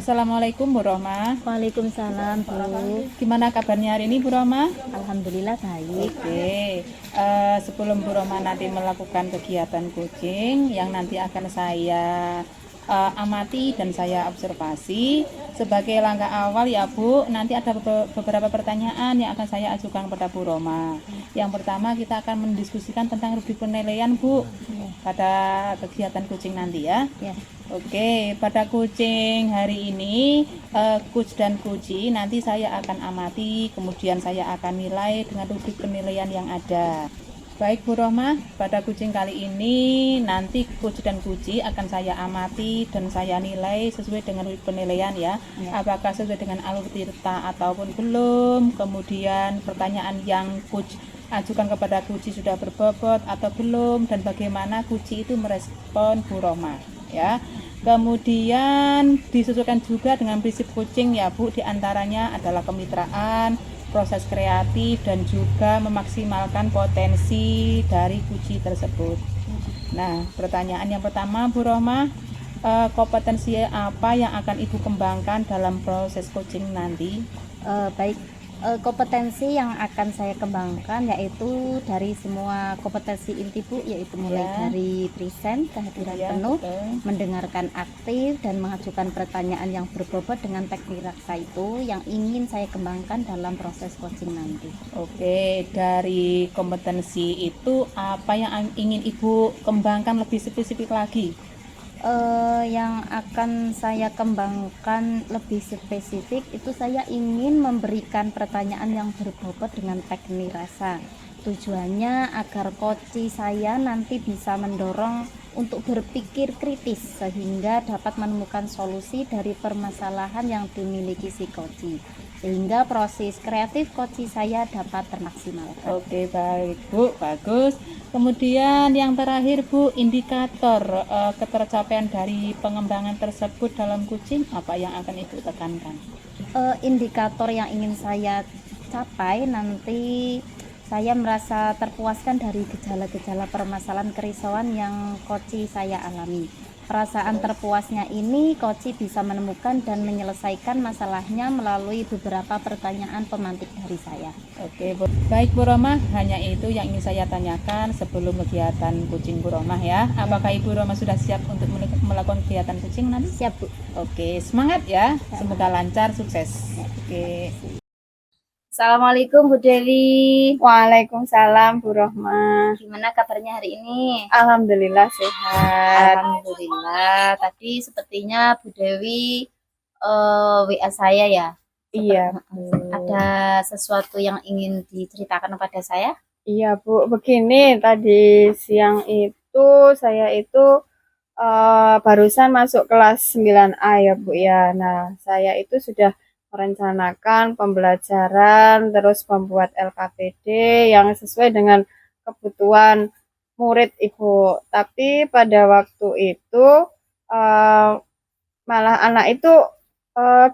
Assalamualaikum Bu Roma. Waalaikumsalam Bu. Gimana kabarnya hari ini Bu Roma? Alhamdulillah baik. Oke, sebelum Bu Roma nanti melakukan kegiatan coaching yang nanti akan saya amati dan saya observasi, sebagai langkah awal ya Bu, nanti ada beberapa pertanyaan yang akan saya ajukan kepada Bu Roma. Yang pertama kita akan mendiskusikan tentang rubrik penilaian Bu pada kegiatan coaching nanti ya. Ya. Oke, pada coaching hari ini coach dan coachee nanti saya akan amati, kemudian saya akan nilai dengan rubrik penilaian yang ada. Baik Bu Rohmah, pada coaching kali ini nanti coach dan coachee akan saya amati dan saya nilai sesuai dengan rubrik penilaian ya. Apakah sesuai dengan alur tirta ataupun belum, kemudian pertanyaan yang coach ajukan kepada coachee sudah berbobot atau belum, dan bagaimana coachee itu merespon Bu Rohmah ya. Kemudian disesuaikan juga dengan prinsip coaching ya Bu, diantaranya adalah kemitraan, proses kreatif, dan juga memaksimalkan potensi dari coachee tersebut. Nah, pertanyaan yang pertama Bu Rohmah, kompetensi apa yang akan Ibu kembangkan dalam proses coaching nanti? Kompetensi yang akan saya kembangkan yaitu dari semua kompetensi inti Bu, yaitu mulai dari present, kehadiran penuh, mendengarkan aktif, dan mengajukan pertanyaan yang berbobot dengan teknik raksa itu yang ingin saya kembangkan dalam proses coaching nanti. Oke, dari kompetensi itu apa yang ingin Ibu kembangkan lebih spesifik lagi? Yang akan saya kembangkan lebih spesifik itu saya ingin memberikan pertanyaan yang berbobot dengan teknik rasa. Tujuannya agar coachee saya nanti bisa mendorong untuk berpikir kritis sehingga dapat menemukan solusi dari permasalahan yang dimiliki si coachee, sehingga proses kreatif coachee saya dapat termaksimalkan. Oke, baik Bu, bagus. Kemudian yang terakhir Bu, indikator ketercapaian dari pengembangan tersebut dalam coaching apa yang akan Ibu tekankan? Indikator yang ingin saya capai nanti, saya merasa terpuaskan dari gejala-gejala permasalahan kerisauan yang coachee saya alami. Perasaan terpuasnya ini coachee bisa menemukan dan menyelesaikan masalahnya melalui beberapa pertanyaan pemantik dari saya. Oke, Bu. Baik Bu Romah, hanya itu yang ingin saya tanyakan sebelum kegiatan coaching Bu Romah ya. Apakah Ibu Romah sudah siap untuk melakukan kegiatan coaching nanti? Siap Bu. Oke, semangat ya. Semoga lancar, sukses. Oke. Assalamualaikum Bu Dewi. Waalaikumsalam Bu Rohmah. Gimana kabarnya hari ini? Alhamdulillah sehat. Alhamdulillah. Tadi sepertinya Bu Dewi WA saya ya. Iya. Ada sesuatu yang ingin diceritakan kepada saya? Iya Bu, begini tadi siang itu saya itu barusan masuk kelas 9A ya Bu ya. Nah, saya itu sudah merencanakan pembelajaran, terus membuat LKPD yang sesuai dengan kebutuhan murid Ibu. Tapi pada waktu itu malah anak itu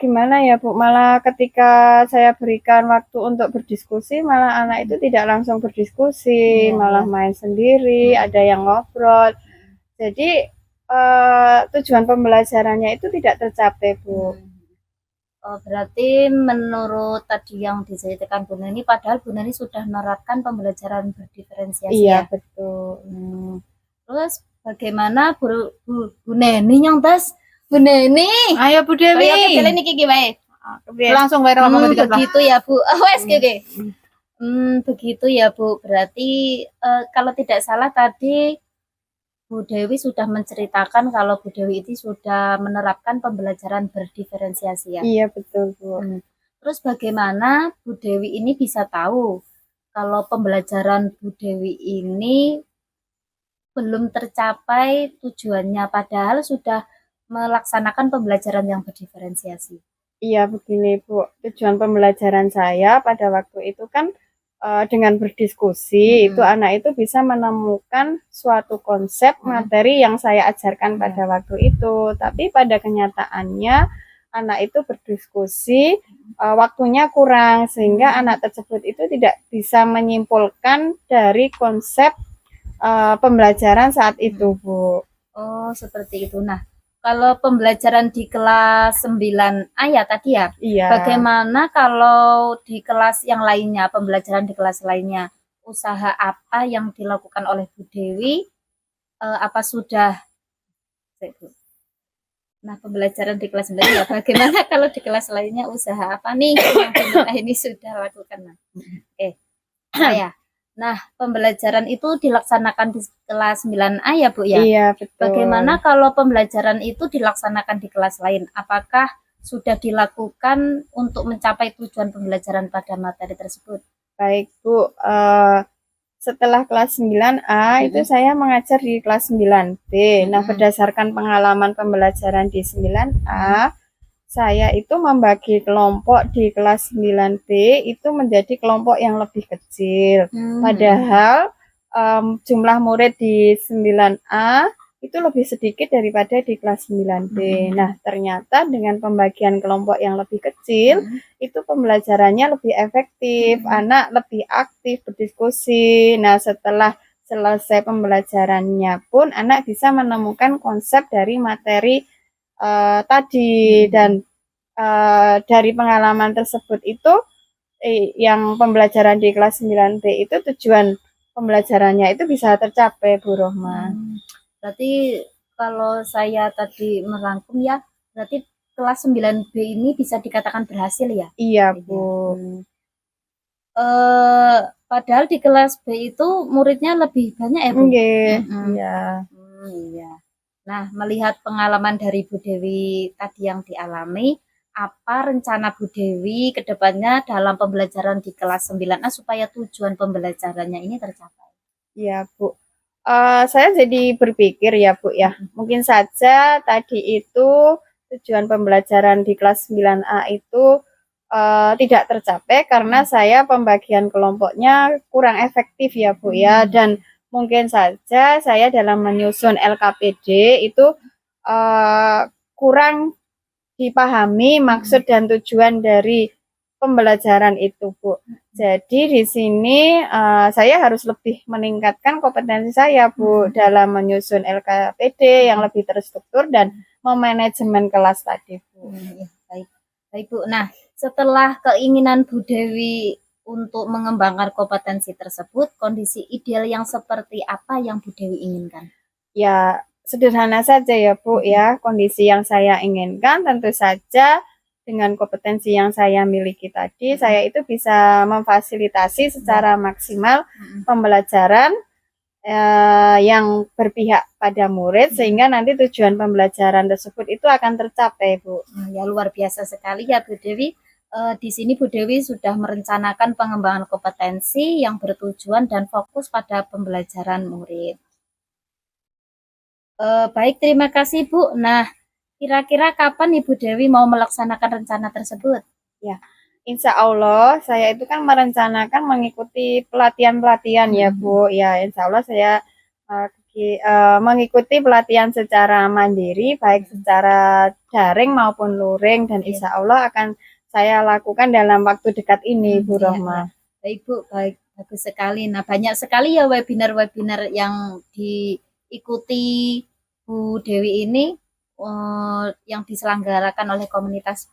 gimana ya Bu, malah ketika saya berikan waktu untuk berdiskusi, malah anak itu tidak langsung berdiskusi, malah main sendiri, ada yang ngobrol. Jadi tujuan pembelajarannya itu tidak tercapai Bu. Berarti menurut tadi yang diceritakan Bu Neni, padahal Bu Neni sudah menerapkan pembelajaran berdiferensiasi. Iya, ya? betul. Terus bagaimana Bu Neni nyontes? Bu Neni, Ayo Bu Dewi. kaya niki gimana? Langsung bayar Begitu ya Bu. Wes oke. Begitu ya Bu. Berarti kalau tidak salah tadi Bu Dewi sudah menceritakan kalau Bu Dewi itu sudah menerapkan pembelajaran berdiferensiasi ya? Iya, betul Bu. Terus bagaimana Bu Dewi ini bisa tahu kalau pembelajaran Bu Dewi ini belum tercapai tujuannya padahal sudah melaksanakan pembelajaran yang berdiferensiasi? Iya, begini Bu. Tujuan pembelajaran saya pada waktu itu kan dengan berdiskusi itu anak itu bisa menemukan suatu konsep materi yang saya ajarkan pada waktu itu. Tapi pada kenyataannya anak itu berdiskusi waktunya kurang sehingga anak tersebut itu tidak bisa menyimpulkan dari konsep pembelajaran saat itu Bu. Oh seperti itu. Nah kalau pembelajaran di kelas 9A ya tadi ya, Iya. bagaimana kalau di kelas yang lainnya, pembelajaran di kelas lainnya, usaha apa yang dilakukan oleh Bu Dewi? Apa sudah, nah pembelajaran di kelas 9 ya, bagaimana kalau di kelas lainnya usaha apa nih yang Bu Nurah ini sudah lakukan? Nah, oke, saya. Nah, pembelajaran itu dilaksanakan di kelas 9A ya Bu ya? Iya, betul. Bagaimana kalau pembelajaran itu dilaksanakan di kelas lain? Apakah sudah dilakukan untuk mencapai tujuan pembelajaran pada materi tersebut? Baik, Bu. Setelah kelas 9A itu saya mengajar di kelas 9B. Nah, berdasarkan pengalaman pembelajaran di 9A, saya itu membagi kelompok di kelas 9B itu menjadi kelompok yang lebih kecil. Padahal jumlah murid di 9A itu lebih sedikit daripada di kelas 9B. Nah, ternyata dengan pembagian kelompok yang lebih kecil, itu pembelajarannya lebih efektif, anak lebih aktif berdiskusi. Nah, setelah selesai pembelajarannya pun, anak bisa menemukan konsep dari materi tadi. Dan dari pengalaman tersebut itu, yang pembelajaran di kelas 9B itu tujuan pembelajarannya itu bisa tercapai, Bu Rohma. Berarti kalau saya tadi merangkum ya, berarti kelas 9B ini bisa dikatakan berhasil ya? Iya, Bu. Padahal di kelas B itu muridnya lebih banyak ya, Bu? Iya. Iya. Nah, melihat pengalaman dari Bu Dewi tadi yang dialami, apa rencana Bu Dewi ke depannya dalam pembelajaran di kelas 9A supaya tujuan pembelajarannya ini tercapai? Iya, Bu. Saya jadi berpikir ya, Bu ya. Mungkin saja tadi itu tujuan pembelajaran di kelas 9A itu tidak tercapai karena saya pembagian kelompoknya kurang efektif ya, Bu ya. Dan mungkin saja saya dalam menyusun LKPD itu kurang dipahami maksud dan tujuan dari pembelajaran itu, Bu. Jadi di sini saya harus lebih meningkatkan kompetensi saya, Bu, dalam menyusun LKPD yang lebih terstruktur dan memanajemen kelas tadi, Bu. Baik, Bu. Nah, setelah keinginan Bu Dewi untuk mengembangkan kompetensi tersebut, kondisi ideal yang seperti apa yang Bu Dewi inginkan? Ya, sederhana saja ya, Bu ya. Kondisi yang saya inginkan tentu saja dengan kompetensi yang saya miliki tadi, saya itu bisa memfasilitasi secara maksimal pembelajaran yang berpihak pada murid sehingga nanti tujuan pembelajaran tersebut itu akan tercapai, Bu. Ya, luar biasa sekali ya Bu Dewi. Di sini Bu Dewi sudah merencanakan pengembangan kompetensi yang bertujuan dan fokus pada pembelajaran murid. Baik, terima kasih Bu. Nah, kira-kira kapan Ibu Dewi mau melaksanakan rencana tersebut? Ya, insya Allah saya itu kan merencanakan mengikuti pelatihan-pelatihan ya, Bu. Ya, insya Allah saya mengikuti pelatihan secara mandiri, baik secara daring maupun luring, dan insya Allah akan saya lakukan dalam waktu dekat ini, Bu Rohma. Baik, Bu, baik, bagus sekali. Nah, banyak sekali ya webinar-webinar yang diikuti Bu Dewi ini yang diselenggarakan oleh komunitas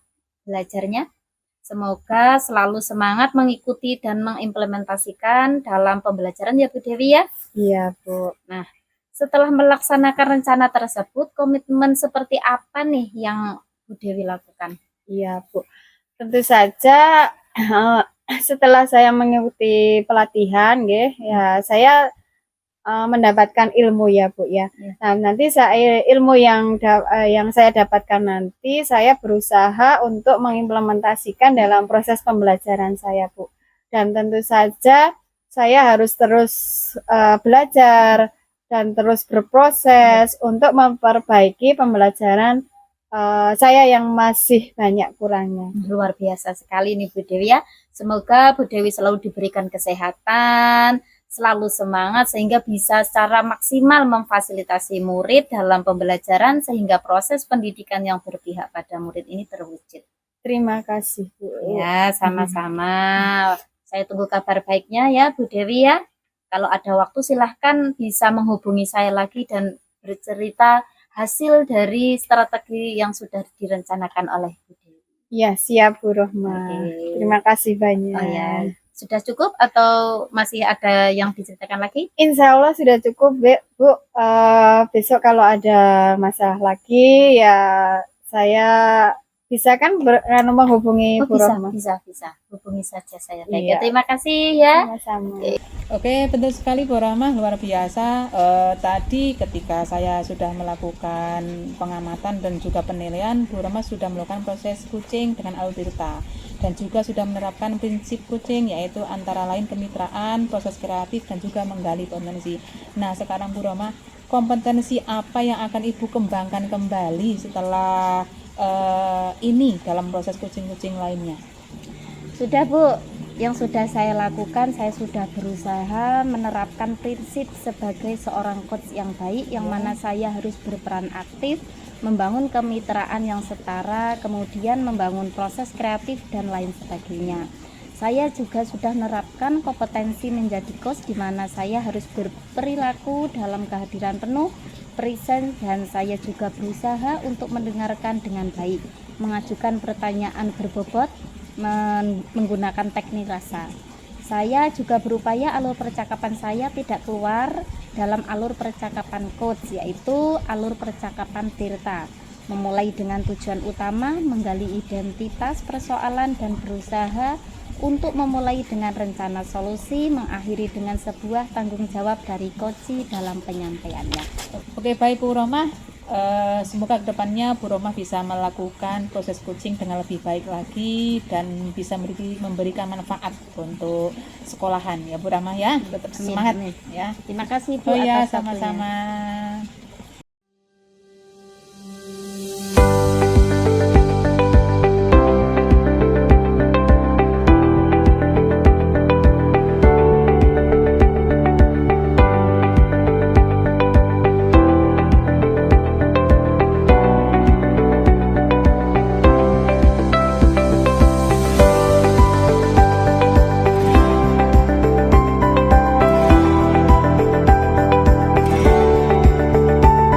belajarnya. Semoga selalu semangat mengikuti dan mengimplementasikan dalam pembelajaran ya Bu Dewi ya. Iya, Bu. Nah, setelah melaksanakan rencana tersebut, komitmen seperti apa nih yang Bu Dewi lakukan? Iya, Bu. Tentu saja setelah saya mengikuti pelatihan, ya saya mendapatkan ilmu ya, Bu ya. Nah, nanti ilmu yang saya dapatkan nanti saya berusaha untuk mengimplementasikan dalam proses pembelajaran saya, Bu. Dan tentu saja saya harus terus belajar dan terus berproses untuk memperbaiki pembelajaran saya yang masih banyak kurangnya. Luar biasa sekali nih Bu Dewi ya. Semoga Bu Dewi selalu diberikan kesehatan, selalu semangat sehingga bisa secara maksimal memfasilitasi murid dalam pembelajaran sehingga proses pendidikan yang berpihak pada murid ini terwujud. Terima kasih, Bu. Ya, sama-sama. Saya tunggu kabar baiknya ya Bu Dewi ya. Kalau ada waktu silahkan bisa menghubungi saya lagi dan bercerita hasil dari strategi yang sudah direncanakan oleh Bu Dewi. Ya, siap Bu Rohmah. Oke. Terima kasih banyak. Oh ya, sudah cukup atau masih ada yang diceritakan lagi? Insya Allah sudah cukup, Bu. Besok kalau ada masalah lagi, ya saya bisa kan menghubungi Bu Rohmah. Bisa hubungi saja saya. Baik, Iya. terima kasih ya. Sama-sama. Oke, betul sekali Bu Rahmah, luar biasa. Tadi ketika saya sudah melakukan pengamatan dan juga penilaian, Bu Rahmah sudah melakukan proses coaching dengan alur tirta dan juga sudah menerapkan prinsip coaching, yaitu antara lain kemitraan, proses kreatif, dan juga menggali potensi. Nah, sekarang Bu Rahmah, kompetensi apa yang akan Ibu kembangkan kembali setelah ini dalam proses coaching-coaching lainnya? Sudah Bu, yang sudah saya lakukan, saya sudah berusaha menerapkan prinsip sebagai seorang coach yang baik, yang mana saya harus berperan aktif, membangun kemitraan yang setara, kemudian membangun proses kreatif dan lain sebagainya. Saya juga sudah menerapkan kompetensi menjadi coach, di mana saya harus berperilaku dalam kehadiran penuh, present, dan saya juga berusaha untuk mendengarkan dengan baik, mengajukan pertanyaan berbobot, menggunakan teknik rasa. Saya juga berupaya alur percakapan saya tidak keluar dalam alur percakapan coach, yaitu alur percakapan tirta, memulai dengan tujuan utama, menggali identitas persoalan, dan berusaha untuk memulai dengan rencana solusi, mengakhiri dengan sebuah tanggung jawab dari coach dalam penyampaiannya. Oke, baik Bu Rahmah. Semoga kedepannya Bu Rahmah bisa melakukan proses coaching dengan lebih baik lagi dan bisa memberikan manfaat untuk sekolahan ya Bu Rahmah ya. Tetap semangat Amin. ya. Terima kasih Bu Oh ya, atas waktunya. sama-sama.